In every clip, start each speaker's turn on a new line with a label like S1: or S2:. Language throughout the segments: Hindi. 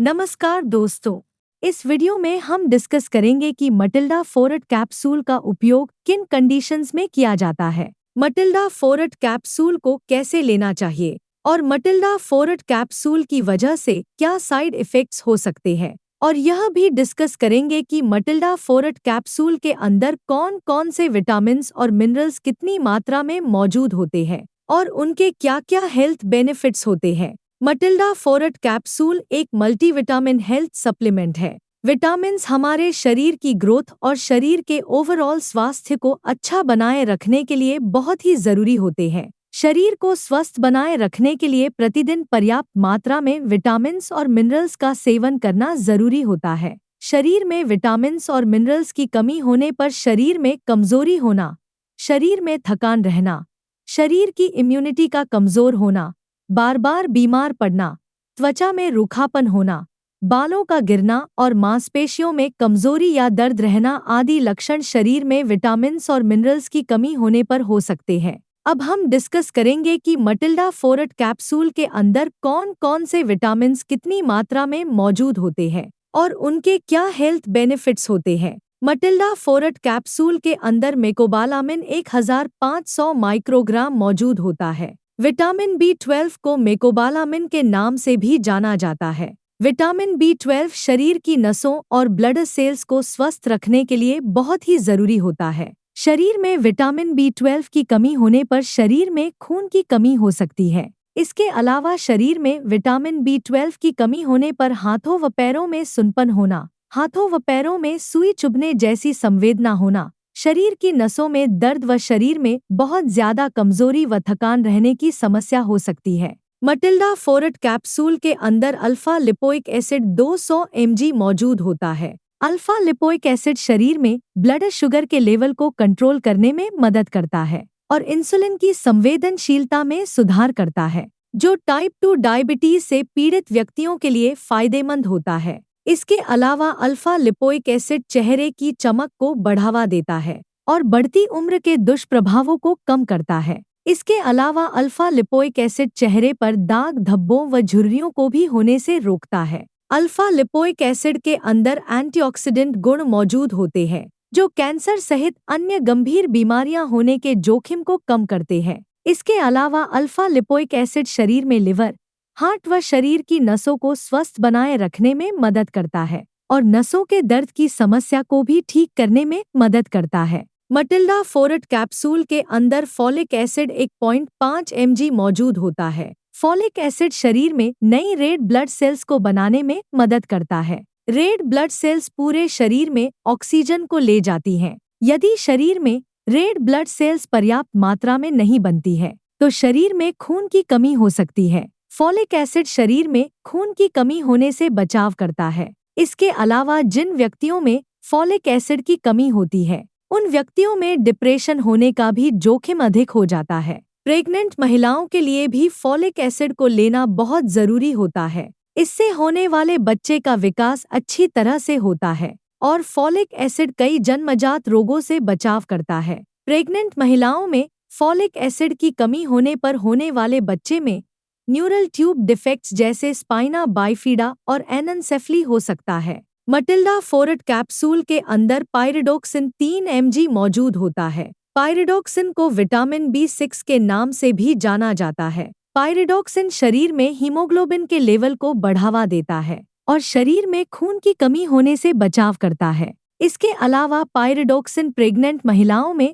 S1: नमस्कार दोस्तों। इस वीडियो में हम डिस्कस करेंगे कि मटिल्डा फोरेट कैप्सूल का उपयोग किन कंडीशंस में किया जाता है, मटिल्डा फोरेट कैप्सूल को कैसे लेना चाहिए और मटिल्डा फोरेट कैप्सूल की वजह से क्या साइड इफ़ेक्ट्स हो सकते हैं। और यह भी डिस्कस करेंगे कि मटिल्डा फोरेट कैप्सूल के अंदर कौन कौन से विटामिन्स और मिनरल्स कितनी मात्रा में मौजूद होते हैं और उनके क्या क्या हेल्थ बेनिफिट्स होते हैं। मटिल्डा फोरेट कैप्सूल एक मल्टीविटामिन हेल्थ सप्लीमेंट है। विटामिन्स हमारे शरीर की ग्रोथ और शरीर के ओवरऑल स्वास्थ्य को अच्छा बनाए रखने के लिए बहुत ही जरूरी होते हैं। शरीर को स्वस्थ बनाए रखने के लिए प्रतिदिन पर्याप्त मात्रा में विटामिन्स और मिनरल्स का सेवन करना जरूरी होता है। शरीर में विटामिन्स और मिनरल्स की कमी होने पर शरीर में कमजोरी होना, शरीर में थकान रहना, शरीर की इम्यूनिटी का कमजोर होना, बार बार बीमार पड़ना, त्वचा में रूखापन होना, बालों का गिरना और मांसपेशियों में कमजोरी या दर्द रहना आदि लक्षण शरीर में विटामिन्स और मिनरल्स की कमी होने पर हो सकते हैं। अब हम डिस्कस करेंगे कि मटिल्डा फोरेट कैप्सूल के अंदर कौन कौन से विटामिन्स कितनी मात्रा में मौजूद होते हैं और उनके क्या हेल्थ बेनिफिट्स होते हैं। मटिल्डा फोरेट कैप्सूल के अंदर मेकोबालामिन 1500 माइक्रोग्राम मौजूद होता है। विटामिन B12 को मेकोबालामिन के नाम से भी जाना जाता है। विटामिन B12 शरीर की नसों और ब्लड सेल्स को स्वस्थ रखने के लिए बहुत ही जरूरी होता है। शरीर में विटामिन B12 की कमी होने पर शरीर में खून की कमी हो सकती है। इसके अलावा शरीर में विटामिन B12 की कमी होने पर हाथों व पैरों में सुनपन होना, हाथों व पैरों में सुई चुभने जैसी संवेदना होना, शरीर की नसों में दर्द व शरीर में बहुत ज्यादा कमजोरी व थकान रहने की समस्या हो सकती है। मटिल्डा फोरेट कैप्सूल के अंदर अल्फा लिपोइक एसिड 200 mg मौजूद होता है। अल्फा लिपोइक एसिड शरीर में ब्लड शुगर के लेवल को कंट्रोल करने में मदद करता है और इंसुलिन की संवेदनशीलता में सुधार करता है, जो टाइप 2 डायबिटीज से पीड़ित व्यक्तियों के लिए फायदेमंद होता है। इसके अलावा अल्फा लिपोइक एसिड चेहरे की चमक को बढ़ावा देता है और बढ़ती उम्र के दुष्प्रभावों को कम करता है। इसके अलावा अल्फा लिपोइक एसिड चेहरे पर दाग धब्बों व झुर्रियों को भी होने से रोकता है। अल्फा लिपोइक एसिड के अंदर एंटीऑक्सीडेंट गुण मौजूद होते हैं, जो कैंसर सहित अन्य गंभीर बीमारियां होने के जोखिम को कम करते हैं। इसके अलावा अल्फा लिपोइक एसिड शरीर में लिवर, हार्ट व शरीर की नसों को स्वस्थ बनाए रखने में मदद करता है और नसों के दर्द की समस्या को भी ठीक करने में मदद करता है। मटिल्डा फोरेट कैप्सूल के अंदर फॉलिक एसिड 1.5 mg मौजूद होता है। फॉलिक एसिड शरीर में नई रेड ब्लड सेल्स को बनाने में मदद करता है। रेड ब्लड सेल्स पूरे शरीर में ऑक्सीजन को ले जाती हैं। यदि शरीर में रेड ब्लड सेल्स पर्याप्त मात्रा में नहीं बनती है तो शरीर में खून की कमी हो सकती है। फॉलिक एसिड शरीर में खून की कमी होने से बचाव करता है। इसके अलावा जिन व्यक्तियों में फॉलिक एसिड की कमी होती है उन व्यक्तियों में डिप्रेशन होने का भी जोखिम अधिक हो जाता है। प्रेग्नेंट महिलाओं के लिए भी फॉलिक एसिड को लेना बहुत जरूरी होता है। इससे होने वाले बच्चे का विकास अच्छी तरह से होता है और फॉलिक एसिड कई जन्मजात रोगों से बचाव करता है। प्रेग्नेंट महिलाओं में फॉलिक एसिड की कमी होने पर होने वाले बच्चे में न्यूरल ट्यूब डिफेक्ट्स जैसे स्पाइना बाइफिडा और एनएनसेफली हो सकता है। मटिल्डा फोरेट कैप्सूल के अंदर पाइरिडोक्सिन 3 mg मौजूद होता है। पाइरिडोक्सिन को विटामिन B6 के नाम से भी जाना जाता है। पाइरिडोक्सिन शरीर में हीमोग्लोबिन के लेवल को बढ़ावा देता है और शरीर में खून की कमी होने से बचाव करता है। इसके अलावा पाइरिडोक्सिन प्रेग्नेंट महिलाओं में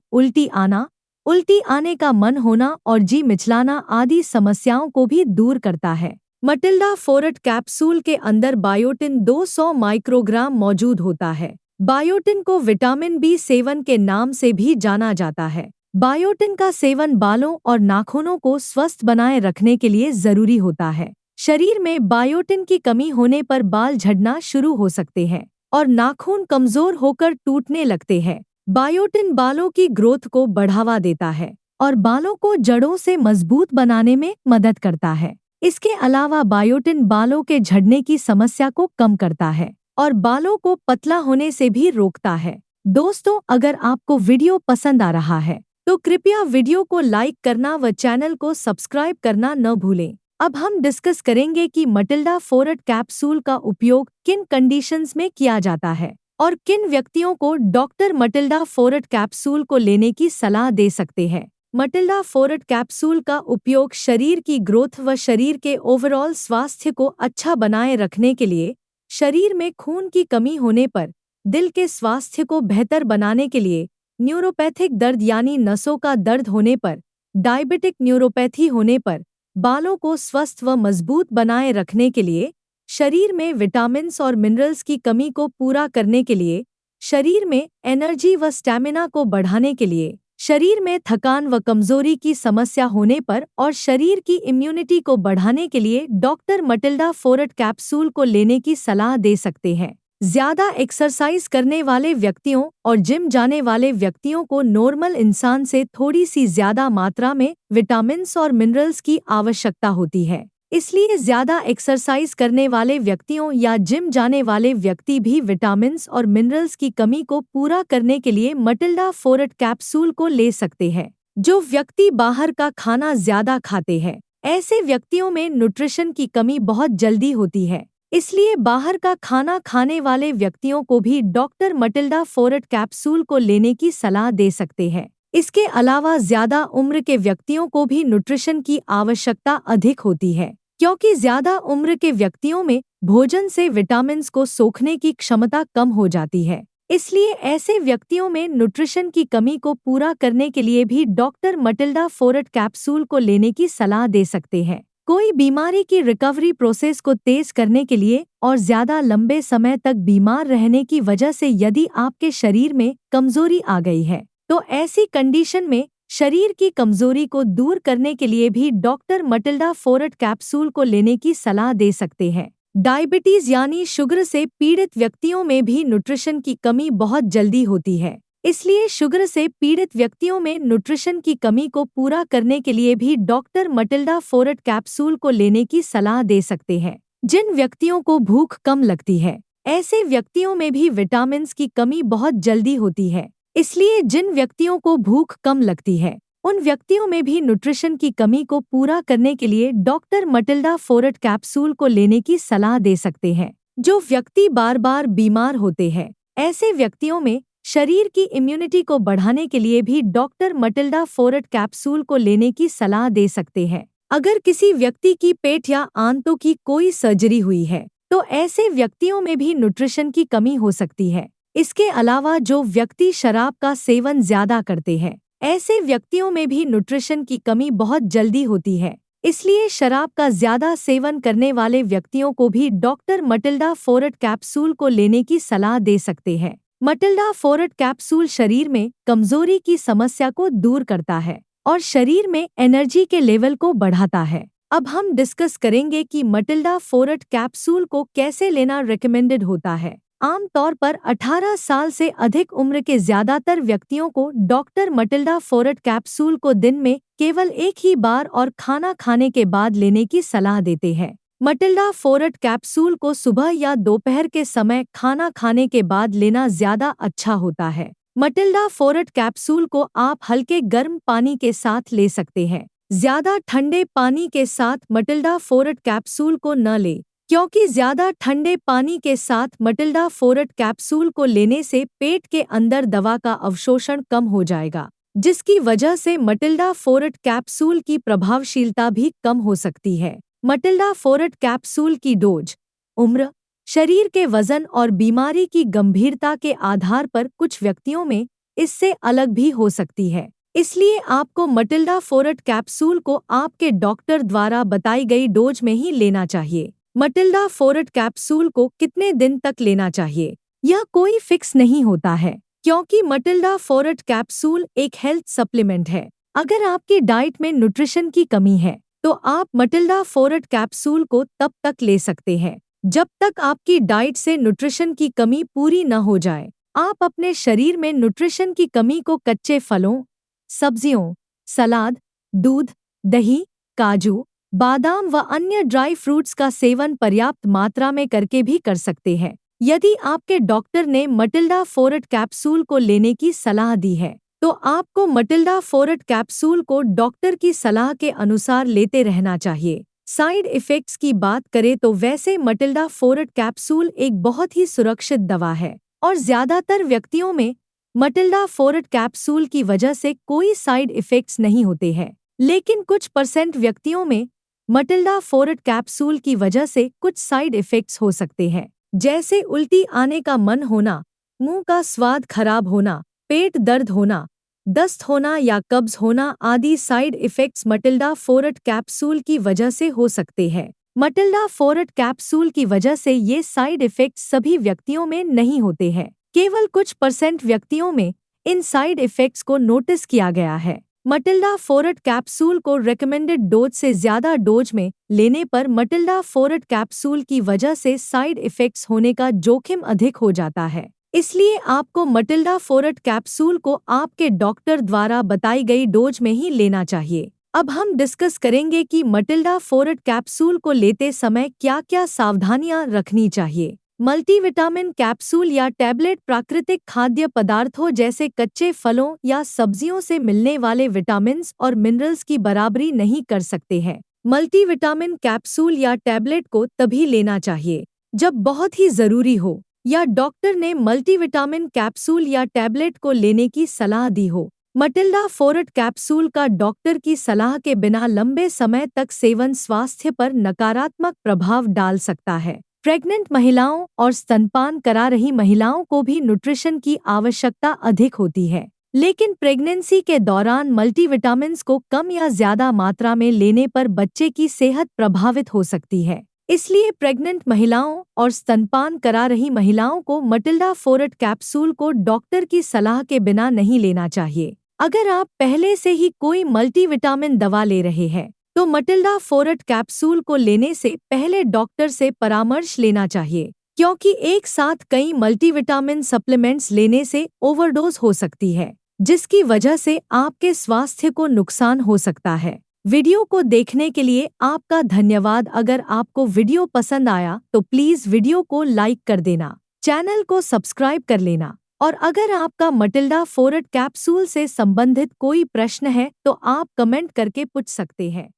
S1: उल्टी आने का मन होना और जी मिचलाना आदि समस्याओं को भी दूर करता है। मटिल्डा फोरेट कैप्सूल के अंदर बायोटिन 200 माइक्रोग्राम मौजूद होता है। बायोटिन को विटामिन B7 के नाम से भी जाना जाता है। बायोटिन का सेवन बालों और नाखूनों को स्वस्थ बनाए रखने के लिए जरूरी होता है। शरीर में बायोटिन की कमी होने पर बाल झड़ना शुरू हो सकते हैं और नाखून कमजोर होकर टूटने लगते हैं। बायोटिन बालों की ग्रोथ को बढ़ावा देता है और बालों को जड़ों से मजबूत बनाने में मदद करता है। इसके अलावा बायोटिन बालों के झड़ने की समस्या को कम करता है और बालों को पतला होने से भी रोकता है। दोस्तों, अगर आपको वीडियो पसंद आ रहा है तो कृपया वीडियो को लाइक करना व चैनल को सब्सक्राइब करना न भूलें। अब हम डिस्कस करेंगे कि मटिल्डा फोरट कैप्सूल का उपयोग किन कंडीशंस में किया जाता है और किन व्यक्तियों को डॉक्टर मटिल्डा फोरट कैप्सूल को लेने की सलाह दे सकते हैं। मटिल्डा फोरट कैप्सूल का उपयोग शरीर की ग्रोथ व शरीर के ओवरऑल स्वास्थ्य को अच्छा बनाए रखने के लिए, शरीर में खून की कमी होने पर, दिल के स्वास्थ्य को बेहतर बनाने के लिए, न्यूरोपैथिक दर्द यानी नसों का दर्द होने पर, डायबिटिक न्यूरोपैथी होने पर, बालों को स्वस्थ व मजबूत बनाए रखने के लिए, शरीर में विटामिन्स और मिनरल्स की कमी को पूरा करने के लिए, शरीर में एनर्जी व स्टैमिना को बढ़ाने के लिए, शरीर में थकान व कमजोरी की समस्या होने पर और शरीर की इम्यूनिटी को बढ़ाने के लिए डॉक्टर मटिल्डा फोरट कैप्सूल को लेने की सलाह दे सकते हैं। ज्यादा एक्सरसाइज करने वाले व्यक्तियों और जिम जाने वाले व्यक्तियों को नॉर्मल इंसान से थोड़ी सी ज्यादा मात्रा में विटामिन्स और मिनरल्स की आवश्यकता होती है। इसलिए ज्यादा एक्सरसाइज करने वाले व्यक्तियों या जिम जाने वाले व्यक्ति भी विटामिन्स और मिनरल्स की कमी को पूरा करने के लिए मटिल्डा फोरट कैप्सूल को ले सकते हैं। जो व्यक्ति बाहर का खाना ज्यादा खाते हैं, ऐसे व्यक्तियों में न्यूट्रिशन की कमी बहुत जल्दी होती है। इसलिए बाहर का खाना खाने वाले व्यक्तियों को भी डॉक्टर मटिल्डा फोरट कैप्सूल को लेने की सलाह दे सकते हैं। इसके अलावा ज्यादा उम्र के व्यक्तियों को भी न्यूट्रिशन की आवश्यकता अधिक होती है, क्योंकि ज्यादा उम्र के व्यक्तियों में भोजन से विटामिन्स को सोखने की क्षमता कम हो जाती है। इसलिए ऐसे व्यक्तियों में न्यूट्रिशन की कमी को पूरा करने के लिए भी डॉक्टर मटिल्डा फोरट कैप्सूल को लेने की सलाह दे सकते हैं। कोई बीमारी की रिकवरी प्रोसेस को तेज करने के लिए और ज्यादा लंबे समय तक बीमार रहने की वजह से यदि आपके शरीर में कमजोरी आ गई है, तो ऐसी कंडीशन में शरीर की कमजोरी को दूर करने के लिए भी डॉक्टर मटिल्डा फोरट कैप्सूल को लेने की सलाह दे सकते हैं। डायबिटीज यानी शुगर से पीड़ित व्यक्तियों में भी न्यूट्रिशन की कमी बहुत जल्दी होती है। इसलिए शुगर से पीड़ित व्यक्तियों में न्यूट्रिशन की कमी को पूरा करने के लिए भी डॉक्टर मटिल्डा फोरट कैप्सूल को लेने की सलाह दे सकते हैं। जिन व्यक्तियों को भूख कम लगती है, ऐसे व्यक्तियों में भी विटामिन्स की कमी बहुत जल्दी होती है। इसलिए जिन व्यक्तियों को भूख कम लगती है, उन व्यक्तियों में भी न्यूट्रिशन की कमी को पूरा करने के लिए डॉक्टर मटिल्डा फोरट कैप्सूल को लेने की सलाह दे सकते हैं। जो व्यक्ति बार बार बीमार होते हैं, ऐसे व्यक्तियों में शरीर की इम्यूनिटी को बढ़ाने के लिए भी डॉक्टर मटिल्डा फोरट कैप्सूल को लेने की सलाह दे सकते हैं। अगर किसी व्यक्ति की पेट या आंतों की कोई सर्जरी हुई है, तो ऐसे व्यक्तियों में भी न्यूट्रिशन की कमी हो सकती है। इसके अलावा जो व्यक्ति शराब का सेवन ज्यादा करते हैं, ऐसे व्यक्तियों में भी न्यूट्रिशन की कमी बहुत जल्दी होती है। इसलिए शराब का ज्यादा सेवन करने वाले व्यक्तियों को भी डॉक्टर मटिल्डा फोरट कैप्सूल को लेने की सलाह दे सकते हैं। मटिल्डा फोरट कैप्सूल शरीर में कमजोरी की समस्या को दूर करता है और शरीर में एनर्जी के लेवल को बढ़ाता है। अब हम डिस्कस करेंगे कि मटिल्डा फोरट कैप्सूल को कैसे लेना रिकमेंडेड होता है। आमतौर पर 18 साल से अधिक उम्र के ज्यादातर व्यक्तियों को डॉक्टर मटिल्डा फोरट कैप्सूल को दिन में केवल एक ही बार और खाना खाने के बाद लेने की सलाह देते हैं। मटिल्डा फोरट कैप्सूल को सुबह या दोपहर के समय खाना खाने के बाद लेना ज्यादा अच्छा होता है। मटिल्डा फोरट कैप्सूल को आप हल्के गर्म पानी के साथ ले सकते हैं। ज्यादा ठंडे पानी के साथ मटिल्डा फोरट कैप्सूल को न लें, क्योंकि ज्यादा ठंडे पानी के साथ मटिल्डा फोरट कैप्सूल को लेने से पेट के अंदर दवा का अवशोषण कम हो जाएगा, जिसकी वजह से मटिल्डा फोरट कैप्सूल की प्रभावशीलता भी कम हो सकती है। मटिल्डा फोरट कैप्सूल की डोज, उम्र, शरीर के वजन और बीमारी की गंभीरता के आधार पर कुछ व्यक्तियों में इससे अलग भी हो सकती है। इसलिए आपको मटिल्डा फोरट कैप्सूल को आपके डॉक्टर द्वारा बताई गई डोज में ही लेना चाहिए। मटिल्डा फोरट कैप्सूल को कितने दिन तक लेना चाहिए, यह कोई फिक्स नहीं होता है, क्योंकि मटिल्डा फोरट कैप्सूल एक हेल्थ सप्लीमेंट है। अगर आपकी डाइट में न्यूट्रिशन की कमी है, तो आप मटिल्डा फोरट कैप्सूल को तब तक ले सकते हैं जब तक आपकी डाइट से न्यूट्रिशन की कमी पूरी न हो जाए। आप अपने शरीर में न्यूट्रिशन की कमी को कच्चे फलों, सब्जियों, सलाद, दूध, दही, काजू, बादाम व अन्य ड्राई फ्रूट्स का सेवन पर्याप्त मात्रा में करके भी कर सकते हैं। यदि आपके डॉक्टर ने मटिल्डा फोरट कैप्सूल को लेने की सलाह दी है, तो आपको मटिल्डा फोरट कैप्सूल को डॉक्टर की सलाह के अनुसार लेते रहना चाहिए। साइड इफ़ेक्ट्स की बात करें तो वैसे मटिल्डा फोरट कैप्सूल एक बहुत ही सुरक्षित दवा है और ज़्यादातर व्यक्तियों में मटिल्डा फोरट कैप्सूल की वजह से कोई साइड इफ़ेक्ट्स नहीं होते हैं। लेकिन कुछ % व्यक्तियों में मटिल्डा फोरट कैप्सूल की वजह से कुछ साइड इफ़ेक्ट्स हो सकते हैं, जैसे उल्टी आने का मन होना, मुंह का स्वाद खराब होना, पेट दर्द होना, दस्त होना या कब्ज होना आदि साइड इफ़ेक्ट्स मटिल्डा फोरट कैप्सूल की वजह से हो सकते हैं। मटिल्डा फोरट कैप्सूल की वजह से ये साइड इफ़ेक्ट्स सभी व्यक्तियों में नहीं होते हैं, केवल कुछ % व्यक्तियों में इन साइड इफ़ेक्ट्स को नोटिस किया गया है। मटिल्डा फोरट कैप्सूल को रेकमेंडेड डोज से ज़्यादा डोज में लेने पर मटिल्डा फोरट कैप्सूल की वजह से साइड इफ़ेक्ट्स होने का जोखिम अधिक हो जाता है। इसलिए आपको मटिल्डा फोरट कैप्सूल को आपके डॉक्टर द्वारा बताई गई डोज में ही लेना चाहिए। अब हम डिस्कस करेंगे कि मटिल्डा फोरट कैप्सूल को लेते समय क्या-क्या सावधानियां रखनी चाहिए। मल्टीविटामिन कैप्सूल या टैबलेट प्राकृतिक खाद्य पदार्थों जैसे कच्चे फलों या सब्जियों से मिलने वाले विटामिन्स और मिनरल्स की बराबरी नहीं कर सकते हैं। मल्टीविटामिन कैप्सूल या टैबलेट को तभी लेना चाहिए जब बहुत ही जरूरी हो या डॉक्टर ने मल्टीविटामिन कैप्सूल या टैबलेट को लेने की सलाह दी हो। मटिल्डा फोरट कैप्सूल का डॉक्टर की सलाह के बिना लंबे समय तक सेवन स्वास्थ्य पर नकारात्मक प्रभाव डाल सकता है। प्रेग्नेंट महिलाओं और स्तनपान करा रही महिलाओं को भी न्यूट्रिशन की आवश्यकता अधिक होती है, लेकिन प्रेगनेंसी के दौरान मल्टीविटामिन्स को कम या ज्यादा मात्रा में लेने पर बच्चे की सेहत प्रभावित हो सकती है। इसलिए प्रेग्नेंट महिलाओं और स्तनपान करा रही महिलाओं को मटिल्डा फोरट कैप्सूल को डॉक्टर की सलाह के बिना नहीं लेना चाहिए। अगर आप पहले से ही कोई मल्टीविटामिन दवा ले रहे हैं तो मटिल्डा फोरट कैप्सूल को लेने से पहले डॉक्टर से परामर्श लेना चाहिए, क्योंकि एक साथ कई मल्टीविटामिन सप्लीमेंट्स लेने से ओवरडोज हो सकती है, जिसकी वजह से आपके स्वास्थ्य को नुकसान हो सकता है। वीडियो को देखने के लिए आपका धन्यवाद। अगर आपको वीडियो पसंद आया तो प्लीज़ वीडियो को लाइक कर देना, चैनल को सब्सक्राइब कर लेना और अगर आपका मटिल्डा फोरट कैप्सूल से संबंधित कोई प्रश्न है तो आप कमेंट करके पूछ सकते हैं।